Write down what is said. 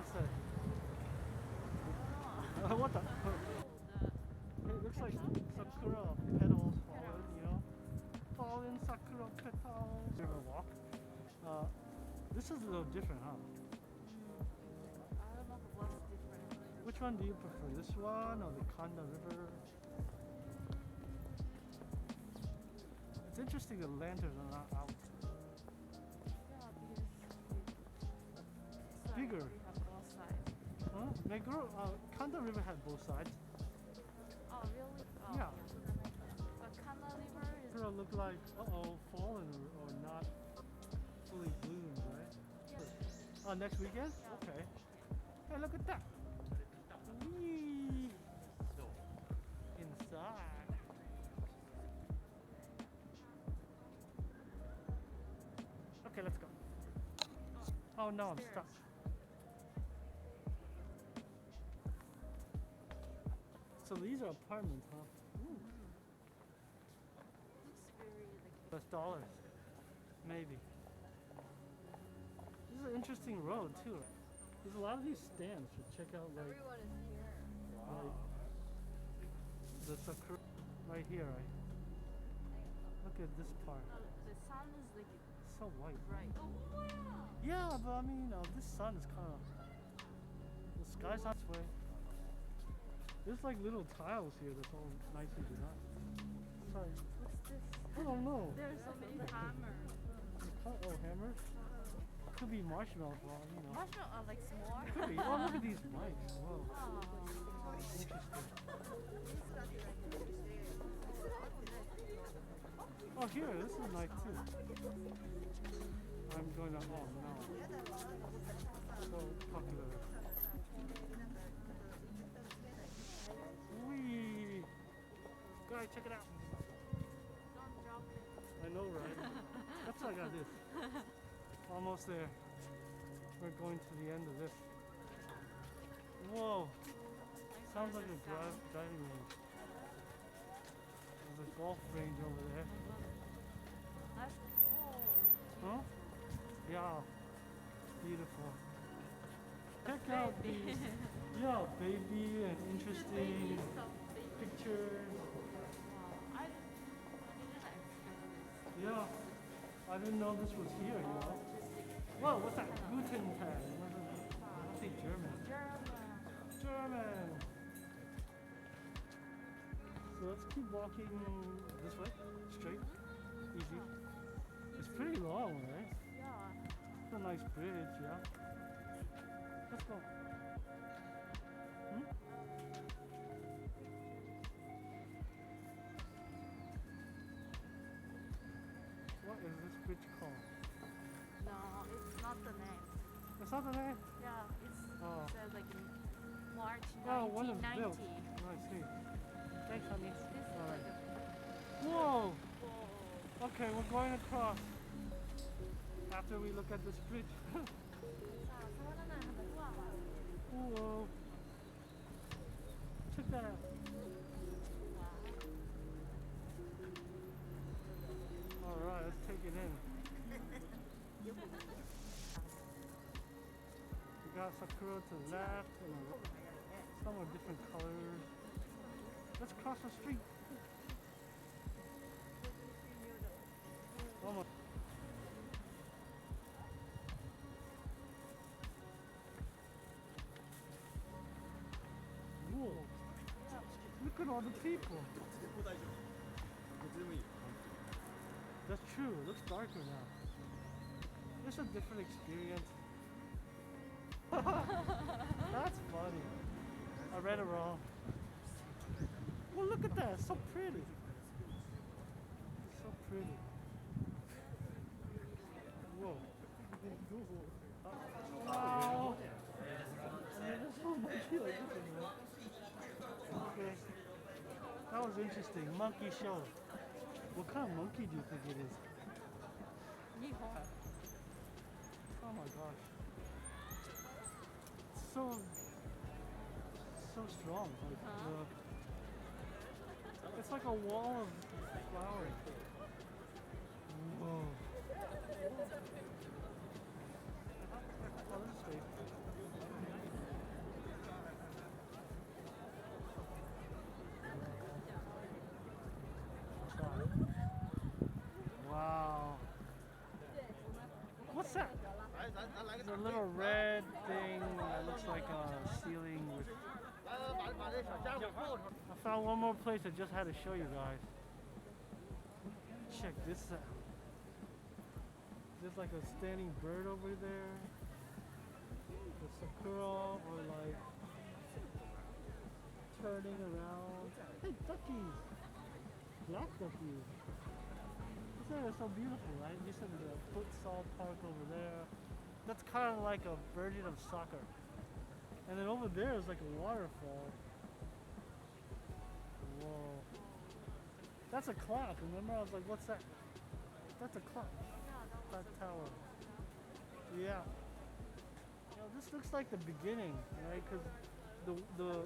that say? What the? It looks like Sakura petals fallen, you know? Fallen Sakura petals. River walk. This is a little different, huh? I don't know what's different. Which one do you prefer? This one or the Kanda River? It's interesting the lanterns are not out. Yeah, because Bigger. we have both sides. Huh? Meguro, Kanda River had both sides. Oh, really? Oh, Yeah. But Kana River is. Sakura look like, fallen or not fully bloomed, right? Yeah. Oh, next weekend? Yeah. Okay. Hey, look at that. Whee! Inside. Okay, let's go. Oh no, I'm stuck. So these are apartments, huh? Ooh. Looks very like. That's dollars. Maybe. This is an interesting road too. There's a lot of these stands to check out like Everyone is here. the Sakura right here, right? Look at this part. The sun is like It's so white. bright. Yeah, but I mean, this sun is kind of. The sky's not this way. There's like little tiles here that's all nicely designed. Sorry. What's this? I don't know. There's so many hammers. Oh, hammer? Could be marshmallow for all you know. Marshmallow are like small. Could be. Oh, look at these mics. Whoa. Oh. Interesting. Oh, here, this is nice too. I'm going to. Oh, no. So popular. Wee! Guys, check it out. Don't drop it. I know, right? That's why I got this. Almost there. We're going to the end of this. Whoa! Sounds like a driving range. There's a golf range over there. That's cool. Huh? Yeah. Beautiful. Check out these. Yeah, baby and interesting pictures. I didn't expect Yeah. I didn't know this was here, you know. Whoa, what's that? Guten Tag. I think German. this. German. German. So let's keep walking this way, straight, easy. It's pretty long, right? Yeah. It's a nice bridge, yeah. Let's go. Hmm? What is this bridge called? No, it's not the name. It's not the name? Yeah, it's Oh. it says like in March Oh, one is built. 1990. Oh, I see. Thanks, honey. This is Alright. like a Whoa! whoa. Okay, we're going across. After we look at this bridge. Whoa! Check that out. Alright, let's take it in. We got Sakura to the left and some are different colors. Let's cross the street. Almost. Whoa. Look at all the people. That's true. It looks darker now. It's a different experience. That's funny. I read it wrong. Well, look at that. It's so pretty. It's so pretty. Whoa. Wow. There's so much here. Okay. That was interesting. Monkey show. What kind of monkey do you think it is? Nihon. Oh my gosh. It's so strong. Like it's like a wall of flowers. Whoa. Oh, this is safe. There's a little red thing that looks like a ceiling with. I found one more place I just had to show you guys. Check this out. There's like a standing bird over there. The Sakura or like turning around. Hey, duckies! Black duckies. These are so beautiful, right? You said the futsal park over there. That's kind of like a version of soccer. And then over there is like a waterfall. Whoa. That's a clock. Remember? I was like, what's that? That's a clock. That tower. Yeah. You know, this looks like the beginning, right? Because the